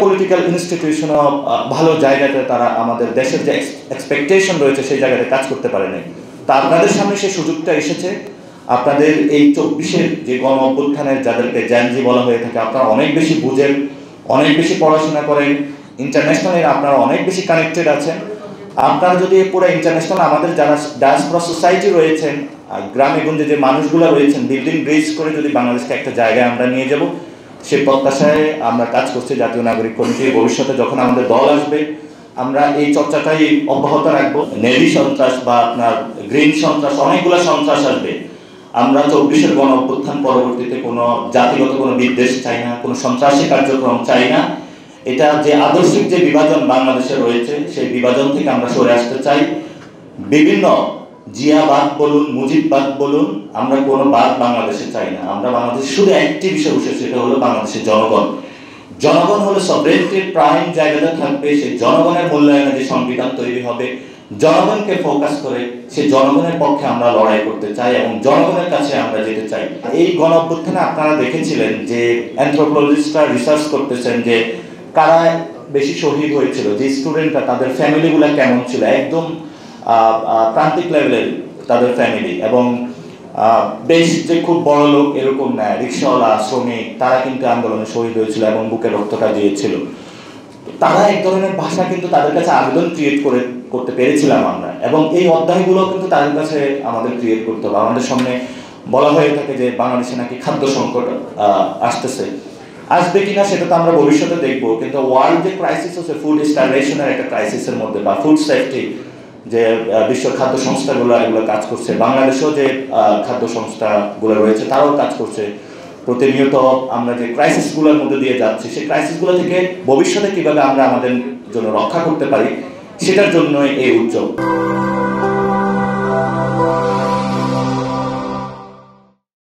Political ইনস্টিটিউশনও ভালো জায়গাতে তারা আমাদের দেশের যে এক্সপেকটেশন রয়েছে সেই জায়গাতে কাজ করতে পারে নাই। তা আপনাদের সামনে সেই সুযোগটা এসেছে। আপনাদের এই 24-এর যে গণ অভ্যুত্থানের যাদেরকে জ্যানজি বলা হয়ে থাকে, আপনারা অনেক বেশি বুঝেন, অনেক বেশি পড়াশোনা করেন, ইন্টারন্যাশনালি আপনারা অনেক বেশি কানেক্টেড আছেন। আপনারা যদি পুরো ইন্টারন্যাশনাল আমাদের যারা ডায়াসপোরা সোসাইটি রয়েছেন, গ্রামে গঞ্জে যে মানুষগুলো রয়েছেন, বিল্ডিং ব্রিজ করে যদি বাংলাদেশকে একটা জায়গায় আমরা নিয়ে যাব, সেই প্রত্যাশায় আমরা কাজ করছি। জাতীয় নাগরিক কমিটি ভবিষ্যতে যখন আমাদের দল আসবে, আমরা এই চর্চাটাই অব্যাহত রাখবো। নেভি সন্ত্রাস বা আপনার গ্রিন সন্ত্রাস, অনেকগুলো সন্ত্রাস আসবে। আমরা 24-এর গণ অভ্যুত্থান পরবর্তীতে কোনো জাতিগত কোনো বিদ্বেষ চাই না, কোনো সন্ত্রাসী কার্যক্রম চাই না। এটা যে আদর্শিক যে বিভাজন বাংলাদেশে রয়েছে, সেই বিভাজন থেকে আমরা সরে আসতে চাই। বিভিন্ন জিয়াবাদ বলুন, মুজিববাদ বলুন, আমরা কোনো বাদ বাংলাদেশে চাই না। আমরা বাংলাদেশে শুধু একটি বিষয় বসে, সেটা হলো বাংলাদেশের জনগণ। জনগণ হলো সভরেন্টির প্রাইম জায়গাতে থাকবে। সেই জনগণের মূল্যায়নে যে সংবিধান তৈরি হবে, জনগণকে ফোকাস করে সেই জনগণের পক্ষে আমরা লড়াই করতে চাই এবং জনগণের কাছে আমরা যেতে চাই। এই গণ অভ্যুত্থানে আপনারা দেখেছিলেন যে অ্যানথ্রোপোলজিস্টরা রিসার্চ করতেছেন যে কারা বেশি শহীদ হয়েছিল, যে স্টুডেন্টরা, তাদের ফ্যামিলিগুলো কেমন ছিল, একদম প্রান্তিক লেভেলের তাদের ফ্যামিলি, এবং বেশ যে খুব বড় লোক এরকম না, রিক্সাওয়ালা, শ্রমিক, তারা কিন্তু আন্দোলনে শহীদ হয়েছিল এবং বুকে রক্তটা দিয়েছিল। তারা এক ধরনের ভাষা কিন্তু তাদের কাছে আবেদন ক্রিয়েট করতে পেরেছিলাম আমরা, এবং এই অধ্যায়গুলো কিন্তু তাদের কাছে আমাদের ক্রিয়েট করতে হবে। আমাদের সামনে বলা হয়ে থাকে যে বাংলাদেশে নাকি খাদ্য সংকট আসবে কিনা সেটা তো আমরা ভবিষ্যতে দেখবো, কিন্তু ওয়ার্ল্ড যে ক্রাইসিস হচ্ছে ফুড স্টারভেশনের একটা ক্রাইসিসের মধ্যে, বা ফুড সেফটি যে বিশ্ব খাদ্য সংস্থাগুলো এগুলো কাজ করছে, বাংলাদেশেও যে খাদ্য সংস্থাগুলো রয়েছে তারাও কাজ করছে। প্রতিনিয়ত আমরা যে ক্রাইসিসগুলোর মধ্যে দিয়ে যাচ্ছি, সেই ক্রাইসিসগুলো থেকে ভবিষ্যতে কীভাবে আমরা আমাদের জন্য রক্ষা করতে পারি, সেটার জন্য এই উদ্যোগ।